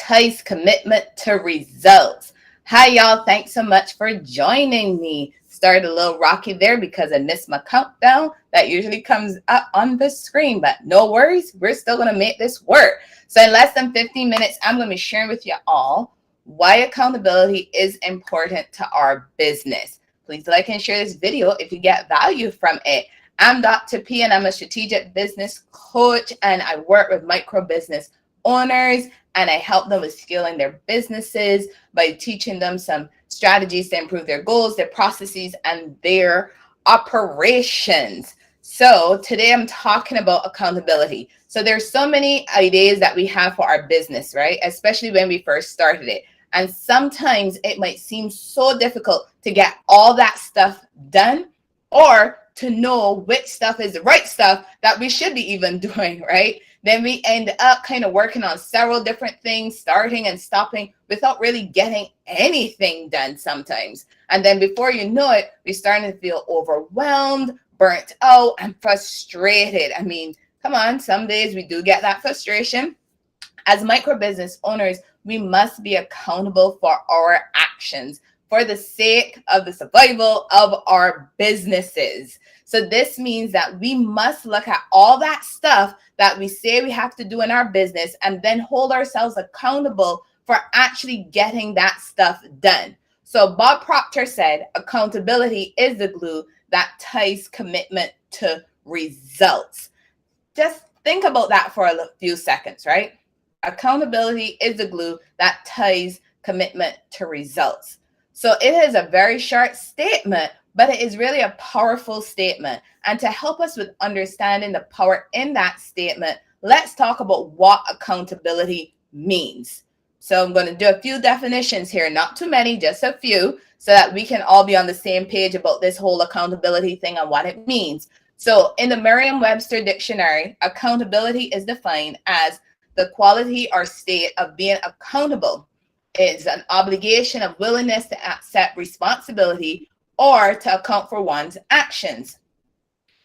ties commitment to results. Hi, y'all. Thanks so much for joining me. Started a little rocky there because I missed my countdown. That usually comes up on the screen, but no worries. We're still going to make this work. So in less than 15 minutes, I'm going to be sharing with you all why accountability is important to our business. Please like and share this video if you get value from it. I'm Dr. P, and I'm a strategic business coach, and I work with micro business owners, and I help them with scaling their businesses by teaching them some strategies to improve their goals, their processes, and their operations. So today I'm talking about accountability. So there's so many ideas that we have for our business, right? Especially when we first started it. And sometimes it might seem so difficult to get all that stuff done, or to know which stuff is the right stuff that we should be even doing, right? Then we end up kind of working on several different things, starting and stopping without really getting anything done sometimes. And then before you know it, we're starting to feel overwhelmed, burnt out, and frustrated. I mean, come on, some days we do get that frustration. As micro business owners, we must be accountable for our actions for the sake of the survival of our businesses. So this means that we must look at all that stuff that we say we have to do in our business and then hold ourselves accountable for actually getting that stuff done. So Bob Proctor said, accountability is the glue that ties commitment to results. Just think about that for a few seconds, right? Accountability is the glue that ties commitment to results. So it is a very short statement, but it is really a powerful statement. And to help us with understanding the power in that statement, let's talk about what accountability means. So I'm going to do a few definitions here, not too many, just a few, so that we can all be on the same page about this whole accountability thing and what it means. So in the Merriam-Webster dictionary, accountability is defined as the quality or state of being accountable. Is an obligation of willingness to accept responsibility or to account for one's actions.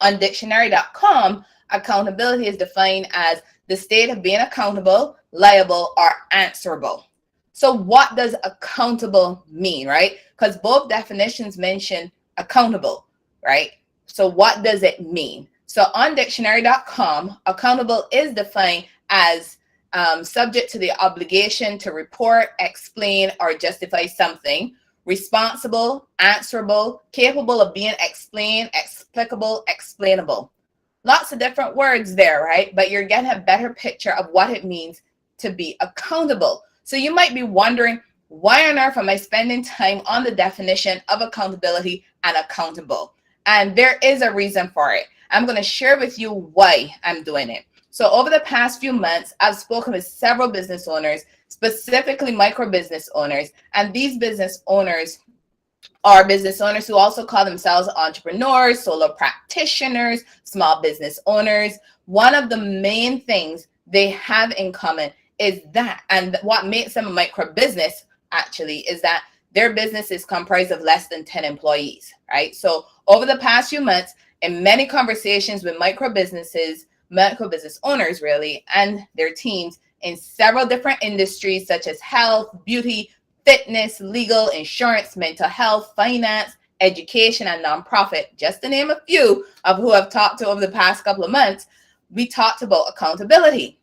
On dictionary.com, accountability is defined as the state of being accountable, liable, or answerable. So what does accountable mean, right? Because both definitions mention accountable, right? So what does it mean? So on dictionary.com, accountable is defined as subject to the obligation to report, explain, or justify something, responsible, answerable, capable of being explained, explicable, explainable. Lots of different words there, right? But you're getting a better picture of what it means to be accountable. So you might be wondering, why on earth am I spending time on the definition of accountability and accountable? And there is a reason for it. I'm going to share with you why I'm doing it. So over the past few months, I've spoken with several business owners, specifically micro business owners. And these business owners are business owners who also call themselves entrepreneurs, solo practitioners, small business owners. One of the main things they have in common is that, and what makes them a micro business actually, is that their business is comprised of less than 10 employees, right? So over the past few months, in many conversations with micro business owners really, and their teams in several different industries such as health, beauty, fitness, legal, insurance, mental health, finance, education, and nonprofit, just to name a few of who I've talked to over the past couple of months, we talked about accountability.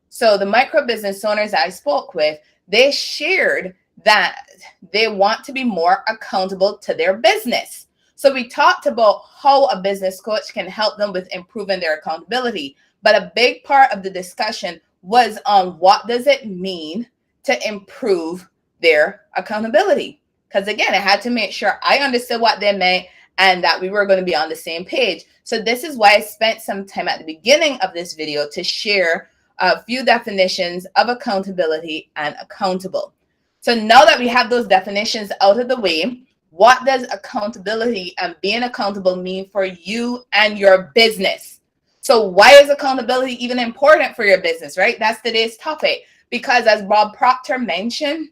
So the micro business owners I spoke with, they shared that they want to be more accountable to their business. So we talked about how a business coach can help them with improving their accountability. But a big part of the discussion was on what does it mean to improve their accountability? Because again, I had to make sure I understood what they meant and that we were going to be on the same page. So this is why I spent some time at the beginning of this video to share a few definitions of accountability and accountable. So now that we have those definitions out of the way, what does accountability and being accountable mean for you and your business? So why is accountability even important for your business, right? That's today's topic. Because as Bob Proctor mentioned,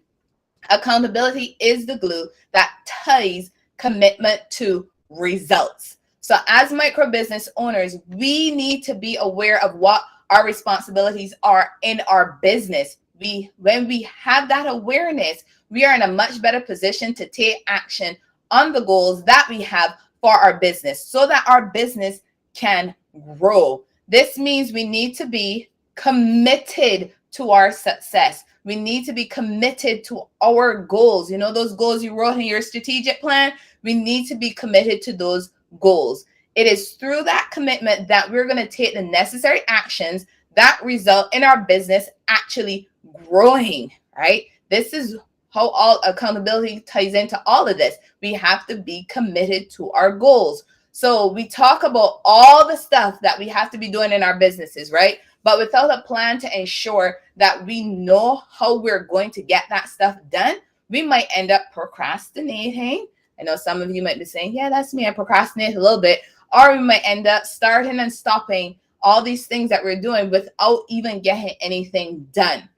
accountability is the glue that ties commitment to results. So as micro business owners, we need to be aware of what our responsibilities are in our business. when we have that awareness, we are in a much better position to take action on the goals that we have for our business so that our business can grow. This means we need to be committed to our success. We need to be committed to our goals. You know, those goals you wrote in your strategic plan, we need to be committed to those goals. It is through that commitment that we're going to take the necessary actions that result in our business actually growing, right? This is how all accountability ties into all of this. We have to be committed to our goals. So we talk about all the stuff that we have to be doing in our businesses, right? But without a plan to ensure that we know how we're going to get that stuff done, we might end up procrastinating. I know some of you might be saying, yeah, that's me. I procrastinate a little bit. Or we might end up starting and stopping all these things that we're doing without even getting anything done.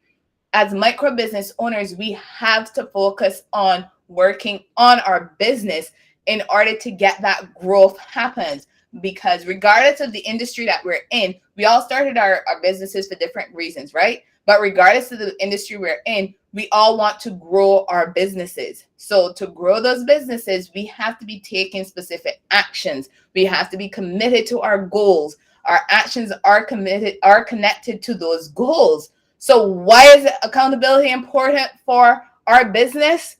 As micro business owners, we have to focus on working on our business in order to get that growth happen. Because regardless of the industry that we're in, we all started our businesses for different reasons, right? But regardless of the industry we're in, we all want to grow our businesses. So to grow those businesses, we have to be taking specific actions. We have to be committed to our goals. Our actions are connected to those goals. So why is accountability important for our business?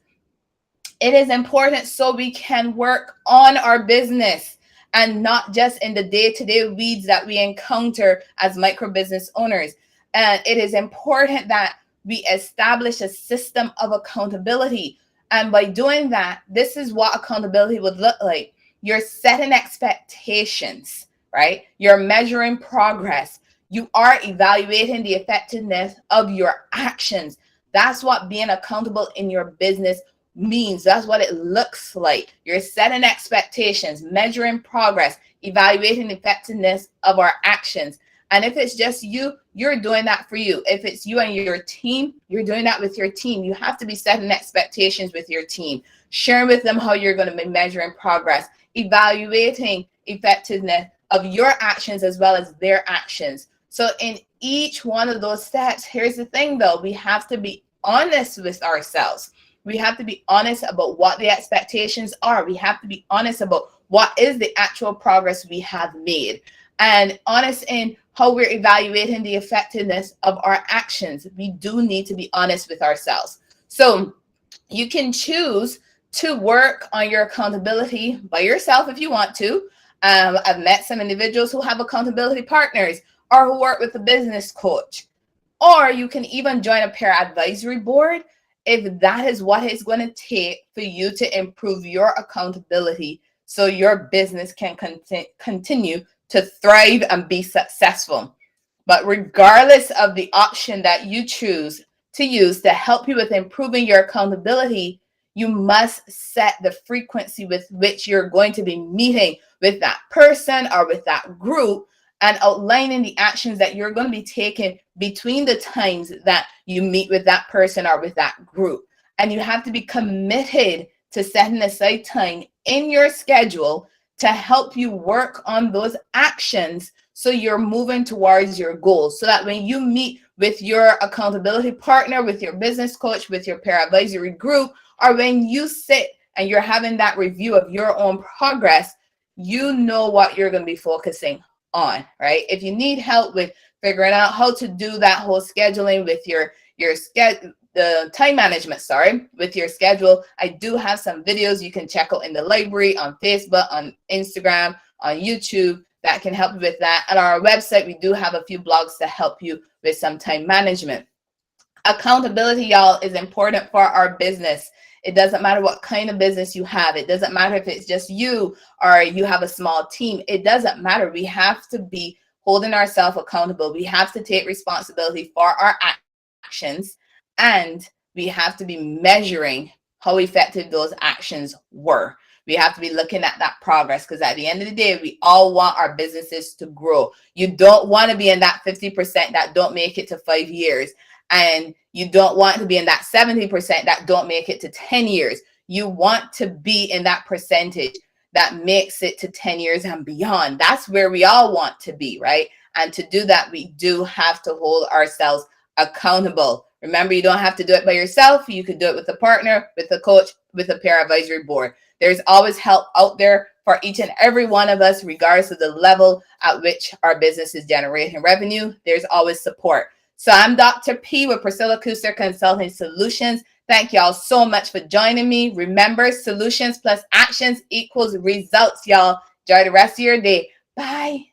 It is important so we can work on our business and not just in the day-to-day weeds that we encounter as micro business owners. And it is important that we establish a system of accountability. And by doing that, this is what accountability would look like. You're setting expectations, right? You're measuring progress. You are evaluating the effectiveness of your actions. That's what being accountable in your business means. That's what it looks like. You're setting expectations, measuring progress, evaluating the effectiveness of our actions. And if it's just you, you're doing that for you. If it's you and your team, you're doing that with your team. You have to be setting expectations with your team, sharing with them how you're going to be measuring progress, evaluating effectiveness of your actions as well as their actions. So in each one of those steps, here's the thing though, we have to be honest with ourselves. We have to be honest about what the expectations are. We have to be honest about what is the actual progress we have made, and honest in how we're evaluating the effectiveness of our actions. We do need to be honest with ourselves. So you can choose to work on your accountability by yourself if you want to. I've met some individuals who have accountability partners or who work with a business coach. Or you can even join a peer advisory board if that is what it's going to take for you to improve your accountability so your business can continue to thrive and be successful. But regardless of the option that you choose to use to help you with improving your accountability, you must set the frequency with which you're going to be meeting with that person or with that group, and outlining the actions that you're going to be taking between the times that you meet with that person or with that group. And you have to be committed to setting aside time in your schedule to help you work on those actions so you're moving towards your goals. So that when you meet with your accountability partner, with your business coach, with your peer advisory group, or when you sit and you're having that review of your own progress, you know what you're going to be focusing on, right? If you need help with figuring out how to do that whole scheduling with your schedule, the time management, with your schedule, I do have some videos you can check out in the library, on Facebook, on Instagram, on YouTube, that can help you with that. And on our website, we do have a few blogs to help you with some time management. Accountability, y'all, is important for our business. It doesn't matter what kind of business you have. It doesn't matter if it's just you or you have a small team. It doesn't matter. We have to be holding ourselves accountable. We have to take responsibility for our actions, and we have to be measuring how effective those actions were. We have to be looking at that progress, because at the end of the day, we all want our businesses to grow. You don't want to be in that 50% that don't make it to 5 years. And you don't want to be in that 70% that don't make it to 10 years. You want to be in that percentage that makes it to 10 years and beyond. That's where we all want to be, right? And to do that, we do have to hold ourselves accountable, Remember, you don't have to do it by yourself. You can do it with a partner, with a coach, with a peer advisory board. There's always help out there for each and every one of us, regardless of the level at which our business is generating revenue. There's always support. So I'm Dr. P with Priscilla Kuster Consulting Solutions. Thank y'all so much for joining me. Remember, solutions plus actions equals results, y'all. Enjoy the rest of your day. Bye.